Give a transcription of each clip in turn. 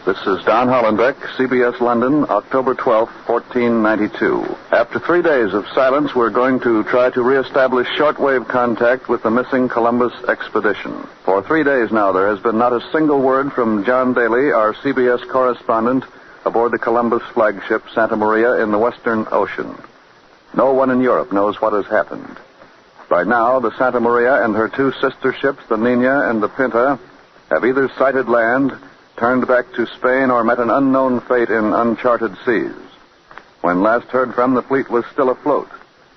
This is Don Hollenbeck, CBS London, October 12, 1492. After 3 days of silence, we're going to try to reestablish shortwave contact with the missing Columbus expedition. For 3 days now, there has been not a single word from John Daly, our CBS correspondent, aboard the Columbus flagship Santa Maria in the Western Ocean. No one in Europe knows what has happened. By now, the Santa Maria and her two sister ships, the Nina and the Pinta, have either sighted land, turned back to Spain, or met an unknown fate in uncharted seas. When last heard from, the fleet was still afloat,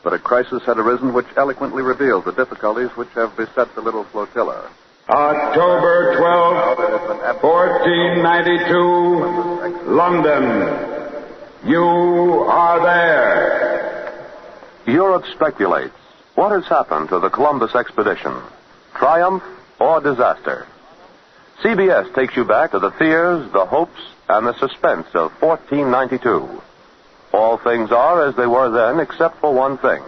but a crisis had arisen which eloquently revealed the difficulties which have beset the little flotilla. October 12th, 1492, London. You are there. Europe speculates. What has happened to the Columbus expedition? Triumph or disaster? CBS takes you back to the fears, the hopes, and the suspense of 1492. All things are as they were then, except for one thing.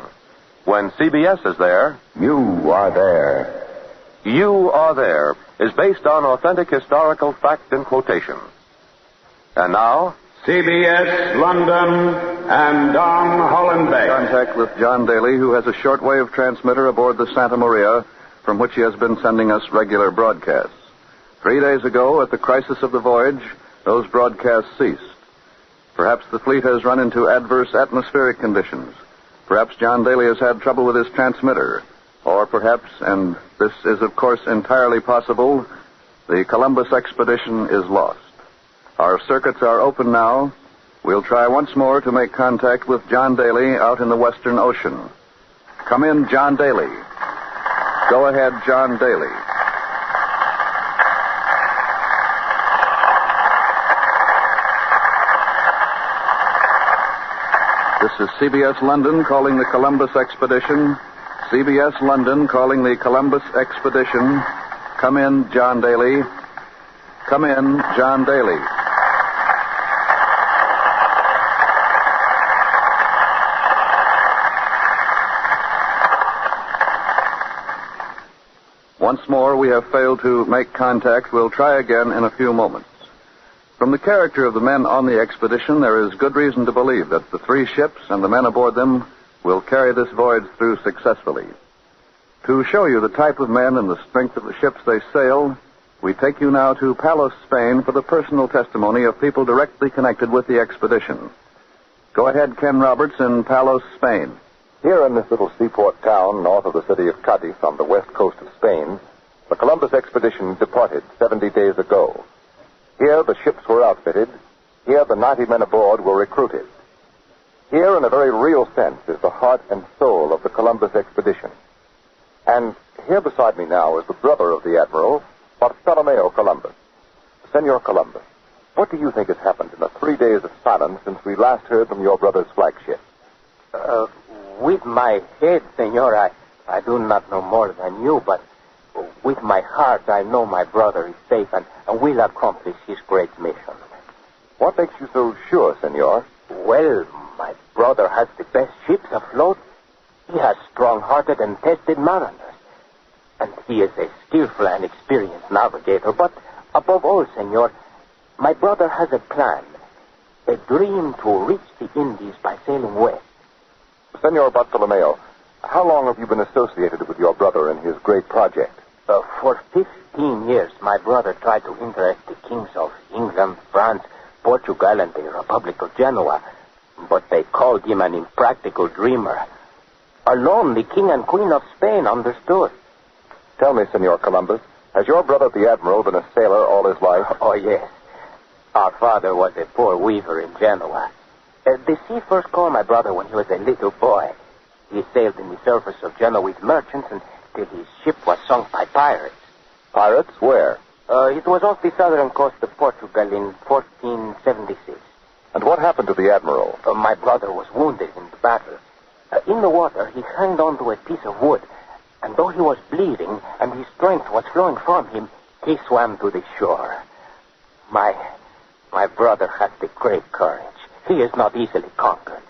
When CBS is there, You are there. You Are There is based on authentic historical fact and quotation. And now, CBS London and Don Hollenbeck. Contact with John Daly, who has a shortwave transmitter aboard the Santa Maria, from which he has been sending us regular broadcasts. 3 days ago, at the crisis of the voyage, those broadcasts ceased. Perhaps the fleet has run into adverse atmospheric conditions. Perhaps John Daly has had trouble with his transmitter. Or perhaps, and this is of course entirely possible, the Columbus expedition is lost. Our circuits are open now. We'll try once more to make contact with John Daly out in the Western Ocean. Come in, John Daly. Go ahead, John Daly. This is CBS London calling the Columbus expedition. CBS London calling the Columbus expedition. Come in, John Daly. Come in, John Daly. Once more, we have failed to make contact. We'll try again in a few moments. From the character of the men on the expedition, there is good reason to believe that the three ships and the men aboard them will carry this voyage through successfully. To show you the type of men and the strength of the ships they sail, we take you now to Palos, Spain, for the personal testimony of people directly connected with the expedition. Go ahead, Ken Roberts, in Palos, Spain. Here in this little seaport town north of the city of Cadiz on the west coast of Spain, the Columbus expedition departed 70 days ago. Here the ships were outfitted. Here the 90 men aboard were recruited. Here, in a very real sense, is the heart and soul of the Columbus expedition. And here beside me now is the brother of the Admiral, Bartolomeo Columbus. Senor Columbus, what do you think has happened in the 3 days of silence since we last heard from your brother's flagship? With my head, senor, I do not know more than you, but with my heart, I know my brother is safe and will accomplish his great mission. What makes you so sure, senor? Well, my brother has the best ships afloat. He has strong-hearted and tested mariners. And he is a skillful and experienced navigator. But above all, senor, my brother has a plan. A dream to reach the Indies by sailing west. Senor Bartolomeo, how long have you been associated with your brother in his great project? For 15 years, my brother tried to interest the kings of England, France, Portugal, and the Republic of Genoa. But they called him an impractical dreamer. Alone, the king and queen of Spain understood. Tell me, Senor Columbus, has your brother the Admiral been a sailor all his life? Oh, yes. Our father was a poor weaver in Genoa. The sea first called my brother when he was a little boy. He sailed in the service of Genoese merchants until his ship was sunk by pirates. Pirates? Where? It was off the southern coast of Portugal in 1476. And what happened to the admiral? My brother was wounded in the battle. In the water, he hung onto a piece of wood, and though he was bleeding and his strength was flowing from him, he swam to the shore. My brother has the great courage. He is not easily conquered.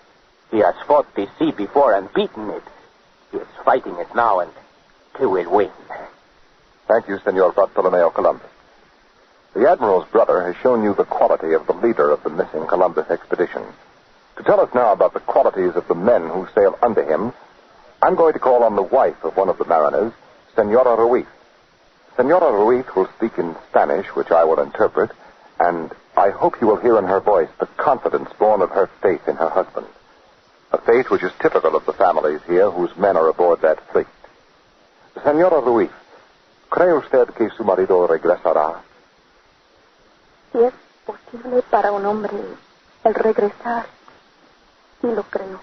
He has fought the sea before and beaten it. He is fighting it now, and he will win. Thank you, Senor Bartolomeo Columbus. The admiral's brother has shown you the quality of the leader of the missing Columbus expedition. To tell us now about the qualities of the men who sail under him, I'm going to call on the wife of one of the mariners, Senora Ruiz. Senora Ruiz will speak in Spanish, which I will interpret, and I hope you will hear in her voice the confidence born of her faith in her husband. A faith which is typical of the families here whose men are aboard that fleet. Senora Ruiz, ¿cree usted que su marido regresará? Si es posible para un hombre el regresar, sí lo creo.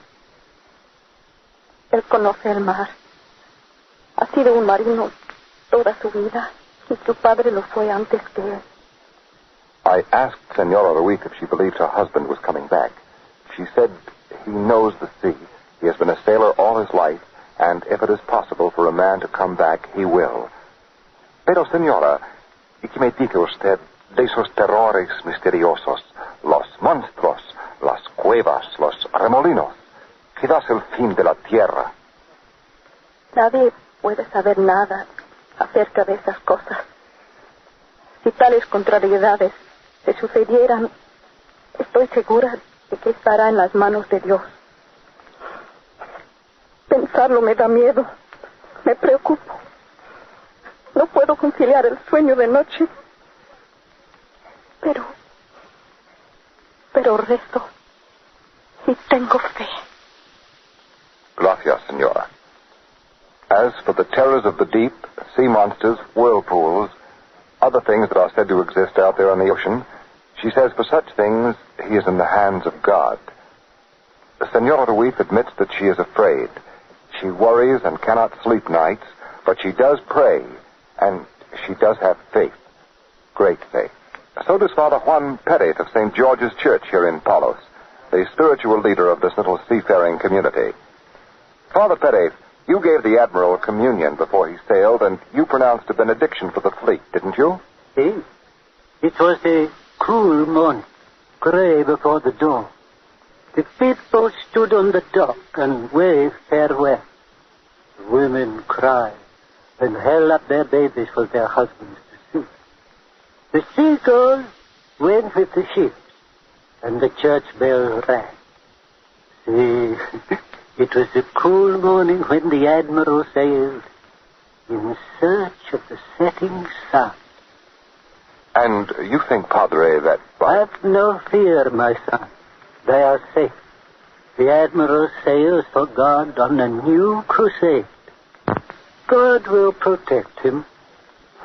Él conoce el mar. Ha sido un marino toda su vida y su padre lo fue antes que él. I asked Senora Ruiz if she believed her husband was coming back. She said he knows the sea. He has been a sailor all his life, and if it is possible for a man to come back, he will. Pero, señora, ¿y qué me dice usted de esos terrores misteriosos, los monstruos, las cuevas, los remolinos? Quizás el fin de la tierra. Nadie puede saber nada acerca de esas cosas. Si tales contrariedades se sucedieran, estoy segura de que estará en las manos de Dios. Pensarlo me da miedo, me preocupo. No puedo conciliar el sueño de noche. Pero rezo y tengo fe. Gracias, señora. As for the terrors of the deep, sea monsters, whirlpools, other things that are said to exist out there on the ocean, she says for such things, he is in the hands of God. Senora Ruiz admits that she is afraid. She worries and cannot sleep nights, but she does pray, and she does have faith. Great faith. So does Father Juan Perez of St. George's Church here in Palos, the spiritual leader of this little seafaring community. Father Perez, you gave the Admiral communion before he sailed, and you pronounced a benediction for the fleet, didn't you? Yes. It was a cool morning, gray before the dawn. The people stood on the dock and waved farewell. The women cried and held up their babies for their husbands to see. The seagulls went with the ships, and the church bell rang. See, it was a cool morning when the Admiral sailed in search of the setting sun. And you think, Padre, that... Have no fear, my son. They are safe. The Admiral sails for God on a new crusade. God will protect him.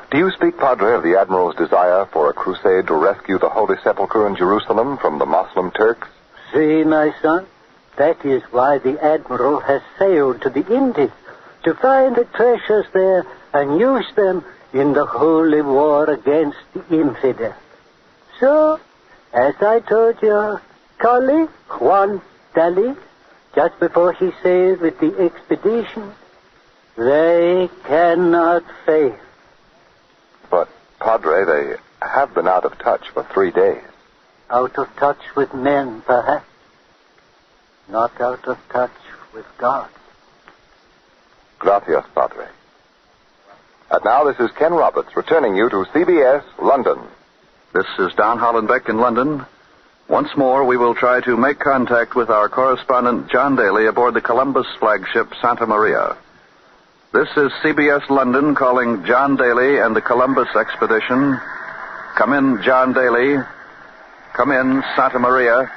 Do you speak, Padre, of the Admiral's desire for a crusade to rescue the Holy Sepulchre in Jerusalem from the Moslem Turks? See, my son, that is why the Admiral has sailed to the Indies, to find the treasures there and use them in the holy war against the infidel. So, as I told your colleague, Juan Daly, just before he sailed with the expedition, they cannot fail. But, Padre, they have been out of touch for 3 days. Out of touch with men, perhaps. Not out of touch with God. Gracias, Padre. And now this is Ken Roberts returning you to CBS, London. This is Don Hollenbeck in London. Once more, we will try to make contact with our correspondent, John Daly, aboard the Columbus flagship Santa Maria. This is CBS London calling John Daly and the Columbus expedition. Come in, John Daly. Come in, Santa Maria.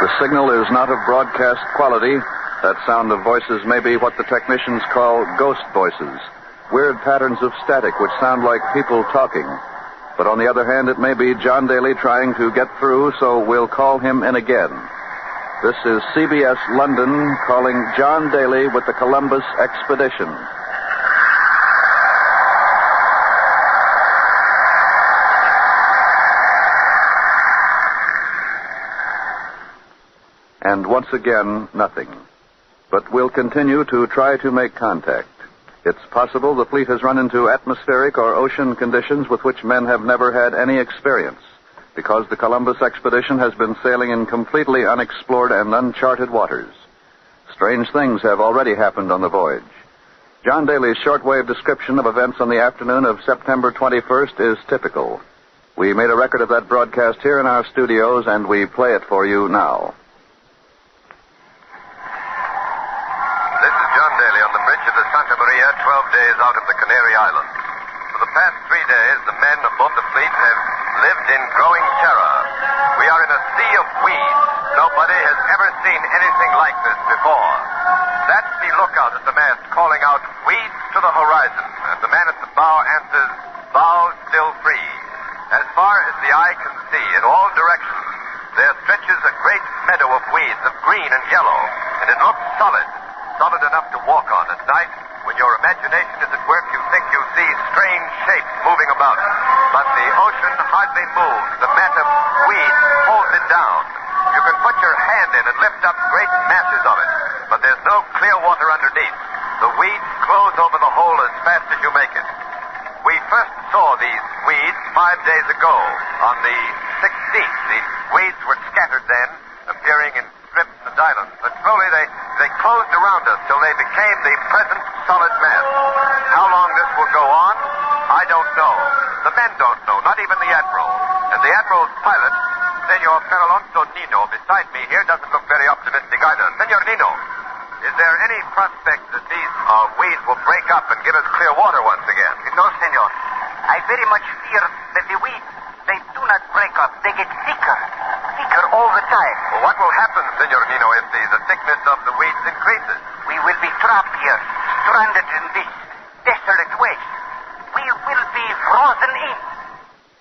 The signal is not of broadcast quality. That sound of voices may be what the technicians call ghost voices, weird patterns of static which sound like people talking. But on the other hand, it may be John Daly trying to get through, so we'll call him in again. This is CBS London calling John Daly with the Columbus Expedition. And once again, nothing. But we'll continue to try to make contact. It's possible the fleet has run into atmospheric or ocean conditions with which men have never had any experience, because the Columbus expedition has been sailing in completely unexplored and uncharted waters. Strange things have already happened on the voyage. John Daly's shortwave description of events on the afternoon of September 21st is typical. We made a record of that broadcast here in our studios, and we play it for you now. This is John Daly on the bridge of the Santa Maria, 12 days out of the Canary Islands. For the past 3 days, the men aboard the fleet have lived in growing terror. We are in a sea of weeds. Nobody has ever seen anything like this before. That's the lookout at the mast calling out, "Weeds to the horizon," and the man at the bow answers, "Bow still free." As far as the eye can see, in all directions, there stretches a great meadow of weeds of green and yellow, and it looks solid enough to walk on at night. When your imagination is at work, you think you see strange shapes moving about. But the ocean hardly moves. The mat of weeds holds it down. You can put your hand in and lift up great masses of it, but there's no clear water underneath. The weeds close over the hole as fast as you make it. We first saw these weeds 5 days ago, on the 16th. The weeds were scattered then, appearing in strips and islands, but slowly they closed around us till they became the present solid mass. How long this will go on, I don't know. The men don't know, not even the Admiral. And the Admiral's pilot, Senor Feralonso Nino, beside me here, doesn't look very optimistic either. Senor Nino, is there any prospect that these weeds will break up and give us clear water once again? No, senor. I very much fear that the weeds, they do not break up. They get thicker all the time. Well, what will happen, Senor Nino, if the thickness of the weeds increases? We will be trapped here, stranded in this desolate waste. We will be frozen in.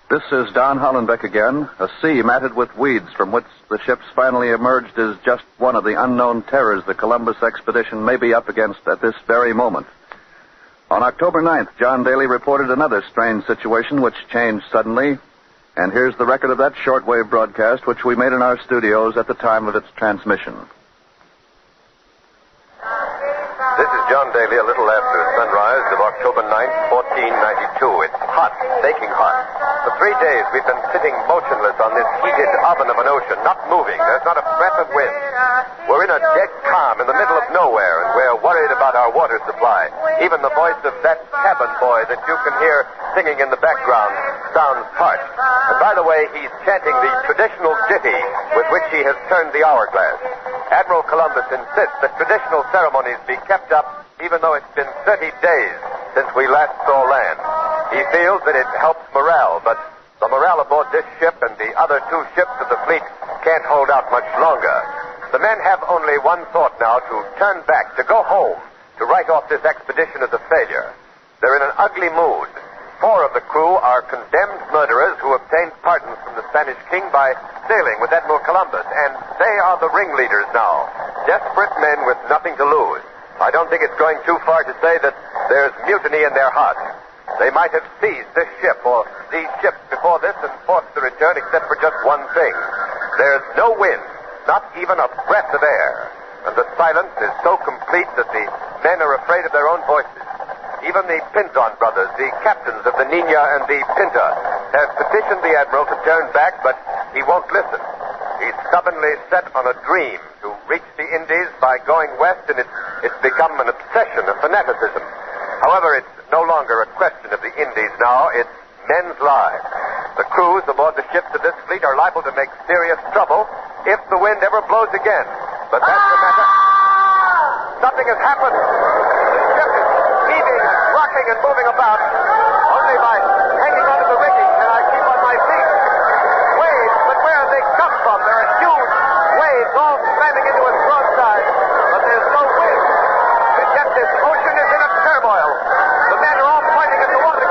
This is Don Hollenbeck again. A sea matted with weeds from which the ships finally emerged is just one of the unknown terrors the Columbus expedition may be up against at this very moment. On October 9th, John Daly reported another strange situation which changed suddenly. And here's the record of that shortwave broadcast, which we made in our studios at the time of its transmission. This is John Daly, a little after sunrise of October 9th, 1492. It's hot, baking hot. For 3 days, we've been sitting motionless on this heated oven of an ocean, not moving. There's not a breath of wind. We're in a dead calm in the middle of nowhere, and we're worried about our water supply. Even the voice of that cabin boy that you can hear singing in the background sounds parched. And by the way, he's chanting the traditional ditty with which he has turned the hourglass. Admiral Columbus insists that traditional ceremonies be kept up even though it's been 30 days since we last saw land. He feels that it helps morale, but the morale aboard this ship and the other 2 ships of the fleet can't hold out much longer. The men have only one thought now: to turn back, to go home, to write off this expedition as a failure. They're in an ugly mood. 4 of the crew are condemned murderers who obtained pardons from the Spanish king by sailing with Admiral Columbus, and they are the ringleaders now. Desperate men with nothing to lose. I don't think it's going too far to say that there's mutiny in their hearts. They might have seized this ship or these ships before this and forced the return except for just one thing. There's no wind, not even a breath of air. And the silence is so complete that the men are afraid of their own voices. Even the Pinzon brothers, the captains of the Nina and the Pinta, have petitioned the Admiral to turn back, but he won't listen. He's stubbornly set on a dream to reach the Indies by going west, and it's become an obsession, a fanaticism. However, it's no longer a question of the Indies now. It's men's lives. The crews aboard the ships of this fleet are liable to make serious trouble if the wind ever blows again. But that's the matter. Something has happened. The ship is heaving, rocking, and moving about. Only by hanging onto the rigging can I keep on my feet. Waves, but where have they come from? There are huge waves all slamming into us broadside, but there's no wind. And yet this ocean is in a turmoil. The men are all pointing at the water.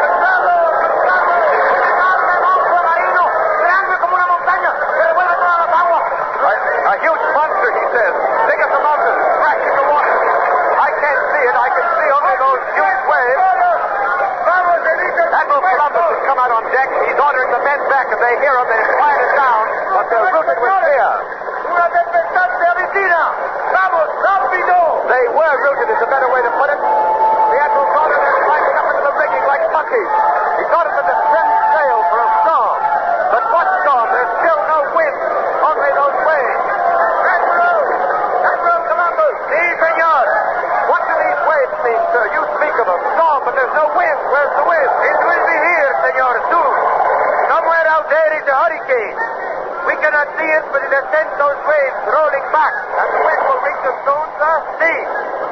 A huge monster, he out on deck. He's ordering the men back. If they hear him, they quiet it down. But they're rooted with fear. They were rooted, is a better way to put it. The admiral thought of them climbing up into the rigging like monkeys. He thought of them to trim sail for a storm. But what storm? There's still no wind. Only those waves. Admiral Columbus. Si, senor. What do these waves mean, sir? You speak of a storm, but there's no wind. Where's the wind? It will be here, senor, soon. Somewhere out there is a hurricane. We cannot see it, but it has sent those waves rolling back. And the wind will reach us soon, sir? See.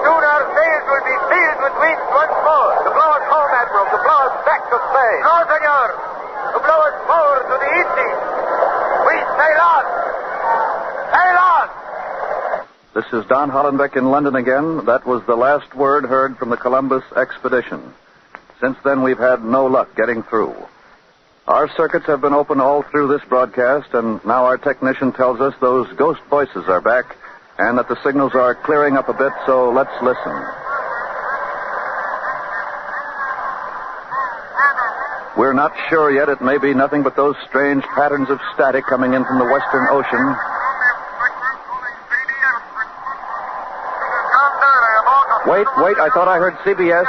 Soon our sails will be filled with wind once more. To blow us home, Admiral. To blow us back to Spain. No, senor. To blow us forward to the Indies. We sail on. Sail on. This is Don Hollenbeck in London again. That was the last word heard from the Columbus expedition. Since then, we've had no luck getting through. Our circuits have been open all through this broadcast, and now our technician tells us those ghost voices are back and that the signals are clearing up a bit, so let's listen. We're not sure yet. It may be nothing but those strange patterns of static coming in from the Western Ocean. Wait, I thought I heard CBS.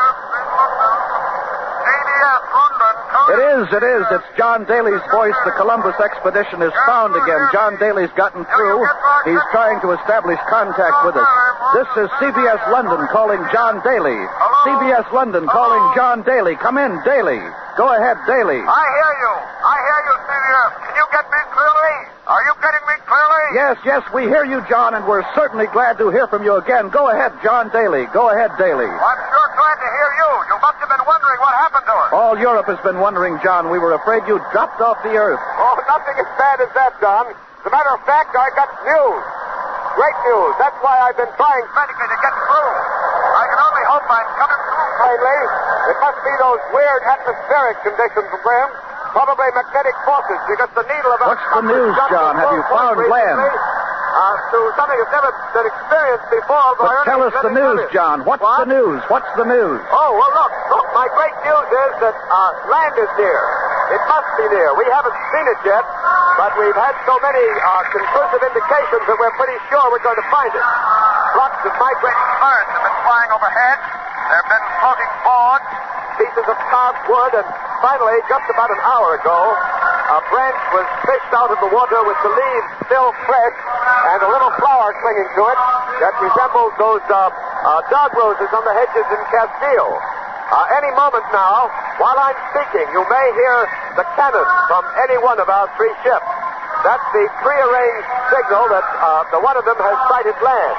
It is. It's John Daly's voice. The Columbus expedition is found again. John Daly's gotten through. He's trying to establish contact with us. This is CBS London calling John Daly. CBS London calling John Daly. Come in, Daly. Go ahead, Daly. I hear you, CBS. Can you get me clearly? Are you getting me clearly? Yes, we hear you, John, and we're certainly glad to hear from you again. Go ahead, John Daly. Go ahead, Daly. I'm sure glad to hear you. You must have been wondering what happened to us. All Europe has been wondering, John. We were afraid you'd dropped off the earth. Oh, nothing as bad as that, Don. As a matter of fact, I got news. Great news. That's why I've been trying frantically to get through. I can only hope I'm coming through finally. It must be those weird atmospheric conditions, Graham. Probably magnetic forces, because the needle of a... What's the news, John? Have you found land? To something that's never been experienced before. But tell us the news, John. What's the news? Oh, well, look, my great news is that land is near. It must be near. We haven't seen it yet, but we've had so many conclusive indications that we're pretty sure we're going to find it. Flocks of migrating birds have been flying overhead. There have been floating boards, pieces of carved wood, and finally, just about an hour ago, a branch was fished out of the water with the leaves still fresh and a little flower clinging to it that resembles those dog roses on the hedges in Castile. Any moment now, while I'm speaking, you may hear the cannon from any one of our three ships. That's the prearranged signal that the one of them has sighted land.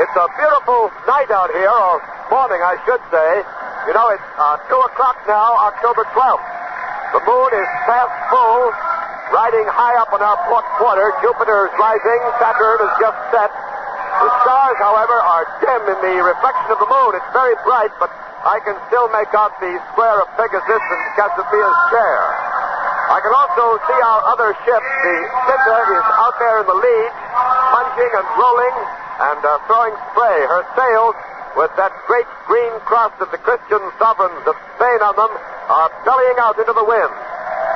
It's a beautiful night out here, or morning, I should say. You know, it's 2 o'clock now, October 12th. The moon is past full, riding high up on our port quarter. Jupiter is rising. Saturn has just set. The stars, however, are dim in the reflection of the moon. It's very bright, but I can still make out the square of Pegasus and Cassiopeia's chair. I can also see our other ship. The Cinta is out there in the lead, plunging and rolling and throwing spray. Her sails, with that great green cross of the Christian sovereigns of Spain on them, are bellying out into the wind.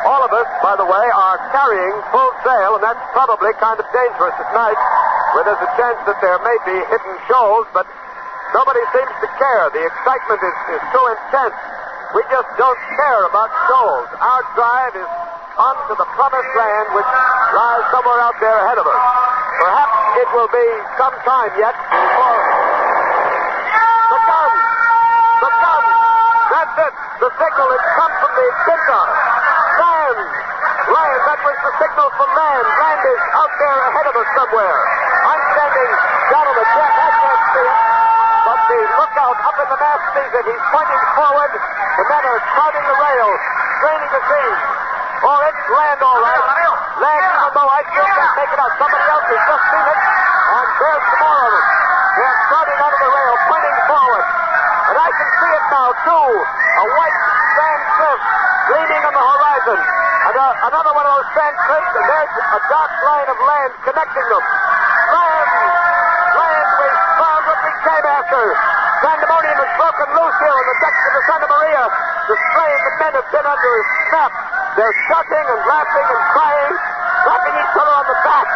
All of us, by the way, are carrying full sail, and that's probably kind of dangerous at night, where there's a chance that there may be hidden shoals, but nobody seems to care. The excitement is so intense. We just don't care about shoals. Our drive is on to the promised land, which lies somewhere out there ahead of us. Perhaps it will be some time yet before... The guns! That's it! The signal has come from the Cinta. Land! That was the signal for land. Land is out there ahead of us somewhere. I'm standing down on the deck. I can't see it. But the lookout up in the mast sees it. He's pointing forward. The men are crowding the rails, straining to see. Oh, it's land all right. Land, even though I still can't make it out. Somebody else has just seen it. And there's some more of them. They're crowding onto the rail, pointing forward. And I can see it now, too. A white sand cliff gleaming on the horizon. And another one of those sand cliffs, and there's a dark line of land connecting them. Land! Land! We found what we came after. Pandemonium is broken loose here on the decks of the Santa Maria. the strain the men have been under is snap. They're shouting and laughing and crying, slapping each other on the back.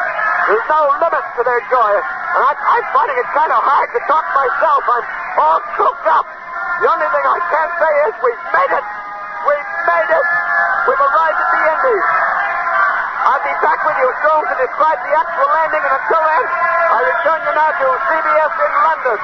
There's no limit to their joy. And I'm finding it kind of hard to talk myself. I'm all choked up. The only thing I can say is we've made it. We've made it. We've arrived at the Indies. I'll be back with you soon to describe the actual landing, and until then, I return you now to CBS in London.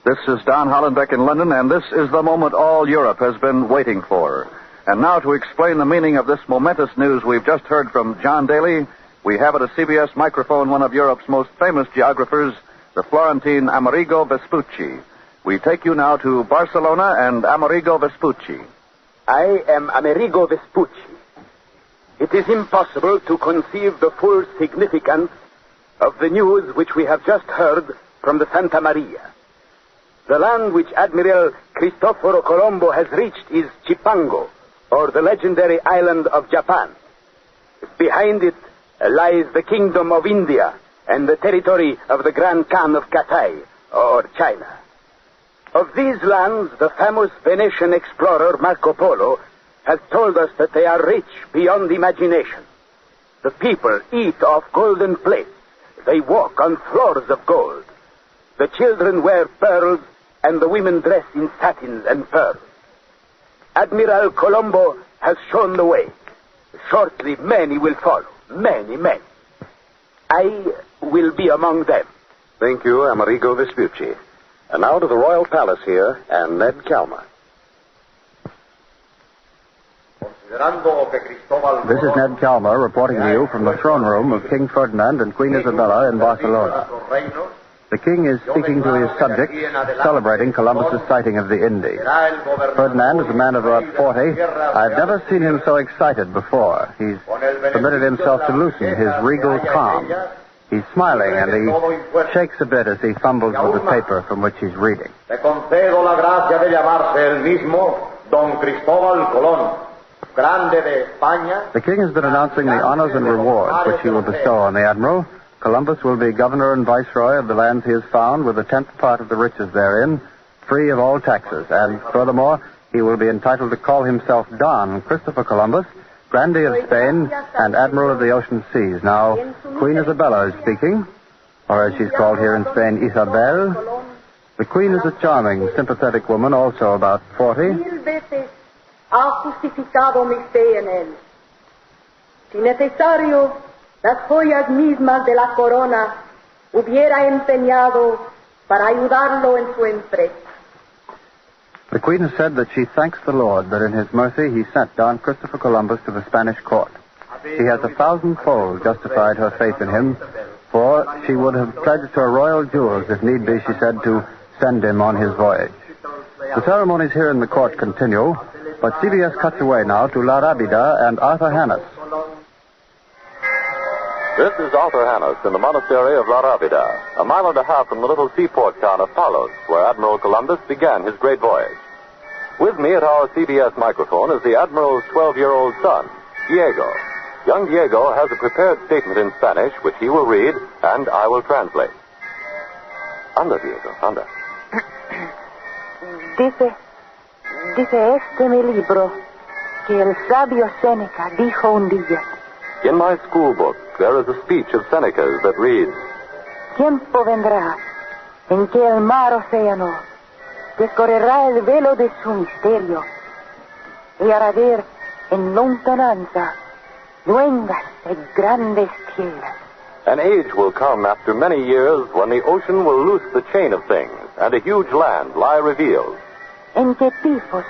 This is Don Hollenbeck in London, and this is the moment all Europe has been waiting for. And now to explain the meaning of this momentous news we've just heard from John Daly, we have at a CBS microphone one of Europe's most famous geographers, the Florentine Amerigo Vespucci. We take you now to Barcelona and Amerigo Vespucci. I am Amerigo Vespucci. It is impossible to conceive the full significance of the news which we have just heard from the Santa Maria. The land which Admiral Cristoforo Colombo has reached is Cipango, or the legendary island of Japan. Behind it lies the kingdom of India and the territory of the Grand Khan of Cathay, or China. Of these lands, the famous Venetian explorer Marco Polo has told us that they are rich beyond imagination. The people eat off golden plates. They walk on floors of gold. The children wear pearls, and the women dress in satins and pearls. Admiral Colombo has shown the way. Shortly, many will follow. Many. I will be among them. Thank you, Amerigo Vespucci. And now to the Royal Palace here, and Ned Calmer. This is Ned Calmer reporting to you from the throne room of King Ferdinand and Queen Isabella in Barcelona. The king is speaking to his subjects, celebrating Columbus's sighting of the Indies. Ferdinand is a man of about 40. I've never seen him so excited before. He's permitted himself to loosen his regal calm. He's smiling, and he shakes a bit as he fumbles with the paper from which he's reading. Le concedo la gracia de llamarse el mismo Don Cristóbal Colón. The king has been announcing the honors and rewards which he will bestow on the admiral. Columbus will be governor and viceroy of the lands he has found, with a 10th part of the riches therein, free of all taxes. And furthermore, he will be entitled to call himself Don Christopher Columbus, Grandee of Spain and Admiral of the Ocean Seas. Now, Queen Isabella is speaking, or as she's called here in Spain, Isabel. The Queen is a charming, sympathetic woman, also about 40. Ha justificado mi fe en él. Si necesario, las joyas mismas de la corona hubiera empeñado para ayudarlo en su empresa. The Queen has said that she thanks the Lord that in his mercy he sent Don Christopher Columbus to the Spanish court. He has 1,000-fold justified her faith in him, for she would have pledged her royal jewels, if need be, she said, to send him on his voyage. The ceremonies here in the court continue, but CBS cuts away now to La Rábida and Arthur Hannes. This is Arthur Hannes in the monastery of La Rábida, a mile and a half from the little seaport town of Palos, where Admiral Columbus began his great voyage. With me at our CBS microphone is the Admiral's 12-year-old son, Diego. Young Diego has a prepared statement in Spanish, which he will read, and I will translate. Anda, Diego, anda. Dice este mi libro que el sabio Séneca dijo un día. In my school book, there is a speech of Seneca's that reads, Tiempo vendrá en que el mar océano descorrerá el velo de su misterio y hará ver en lontananza luengas y grandes tierras. An age will come after many years when the ocean will loose the chain of things and a huge land lie revealed. En que Tifos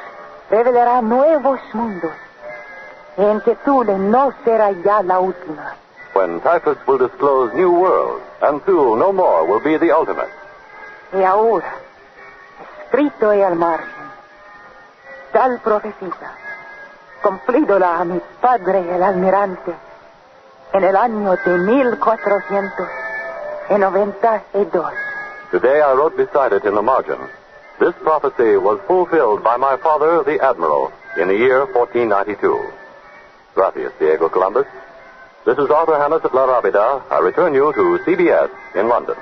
revelará nuevos mundos, y en que Thule no será ya la última. When Typhus will disclose new worlds, and Thule no more will be the ultimate. Y ahora, escrito y al margen, tal profecía, cumplídola a mi padre el almirante, en el año de 1492. Today I wrote beside it in the margin, this prophecy was fulfilled by my father, the Admiral, in the year 1492. Gracias, Diego Columbus. This is Arthur Hannes at La Rábida. I return you to CBS in London.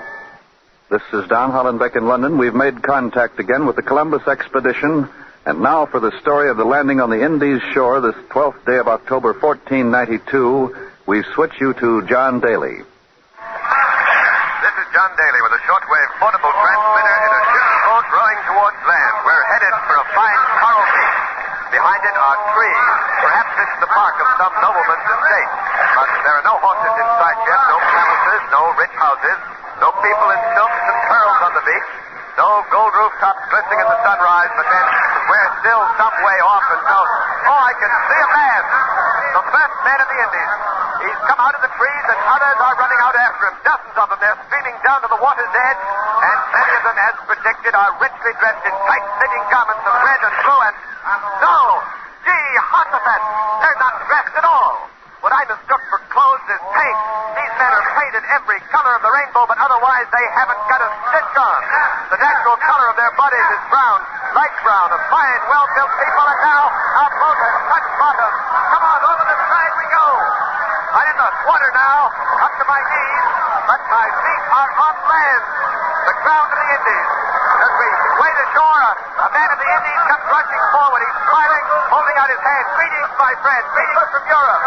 This is Don Hollenbeck in London. We've made contact again with the Columbus expedition, And now for the story of the landing on the Indies shore this 12th day of October, 1492, we switch you to John Daly. This is John Daly with a shortwave portable transmitter in a ship's boat rowing towards land. We're headed for a fine coral beach. Behind it are trees. Perhaps it's the park of some nobleman's estate. But there are no horses in sight yet, no palaces, no rich houses, no people in silks and pearls on the beach, no gold rooftops glistening in the sunrise, but then we're still some way off and out. Oh, I can see a man. The first man of the Indies. He's come out of the trees and others are running out after him. Dozens of them. They're streaming down to the water's edge, and many of them, as predicted, are richly dressed in tight-fitting garments of red and blue and... No! Gee, Hossafat! They're not dressed at all. What I mistook for clothes is paint. These men are painted every color of the rainbow, but otherwise they haven't got a stitch on. The natural color of their bodies is brown, light brown, a fine, well-built people, and now our boat has touched bottom. Come on, over the side we go. I'm in the water now, up to my knees, but my feet are on land, the ground of the Indies. As we wade ashore, a man of the Indies comes rushing forward. He's smiling, holding out his hand. Greetings, my friend. Greetings from Europe.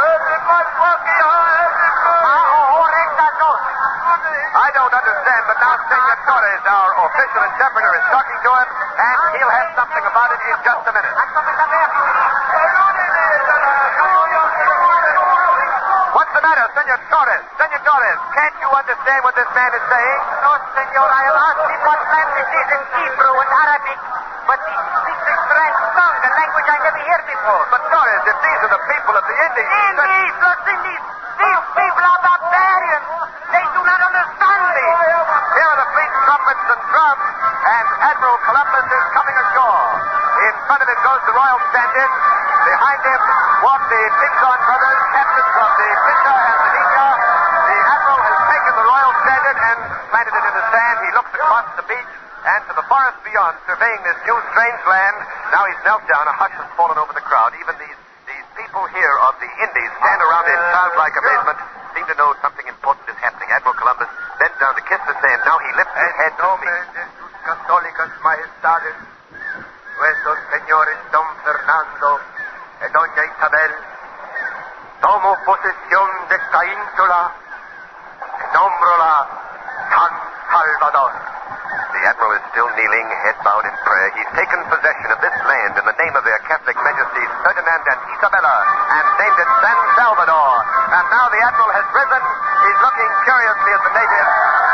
I don't understand, but now Senor Torres, our official interpreter, is talking to him, and he'll have something about it in just a minute. What's the matter, Senor Torres? Senor Torres, can't you understand what this man is saying? No, senor. I have asked him what language is in Hebrew and Arabic, but he speaks a strange tongue, a language I never heard before. But Torres, if these are the people of the Indies... Indies, los Indies! These people are barbarians! They do not understand me! Here are the fleet trumpets and drums, and Admiral Columbus is coming ashore. In front of him goes the royal standard. Behind him walk the Pinzon brothers, captains of the Pinta and the Nika. The Admiral has taken the royal standard and planted it in the sand. He looks across the beach and to the forest beyond, surveying this new strange land. Now he's knelt down. A hush has fallen over the crowd. Even these people here of the Indies stand around in childlike amazement, seem to know something important is happening. Admiral Columbus bends down to kiss the sand. Now he lifts his head to speak. Católicas Majestades, nuestros señores Don Fernando y Doña Isabel, tomo posesión de esta ínsula y nómbrola San Salvador. The Admiral is still kneeling, head bowed in prayer. He's taken possession of this land in the name of their Catholic Majesties Ferdinand and Isabella and named it San Salvador. And now the Admiral has risen. He's looking curiously at the natives.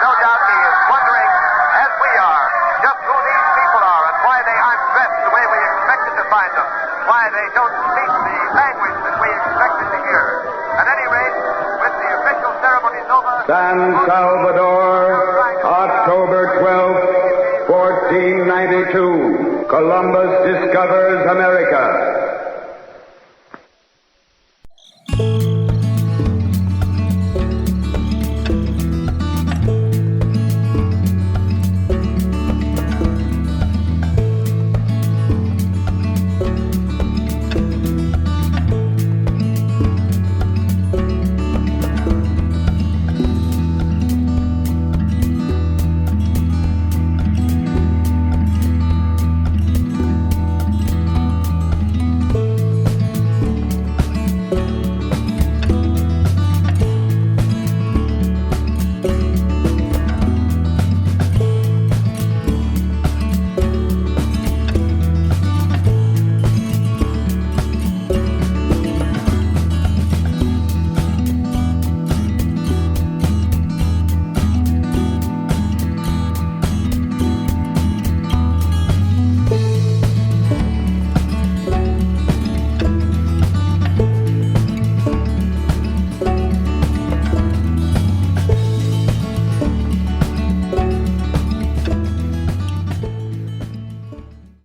No doubt he is wondering, as we are, just who these people are and why they aren't dressed the way we expected to find them. Why they don't speak the language that we expected to hear. At any rate, with the official ceremonies over... San Salvador, October 12th, 1492. Columbus discovers America.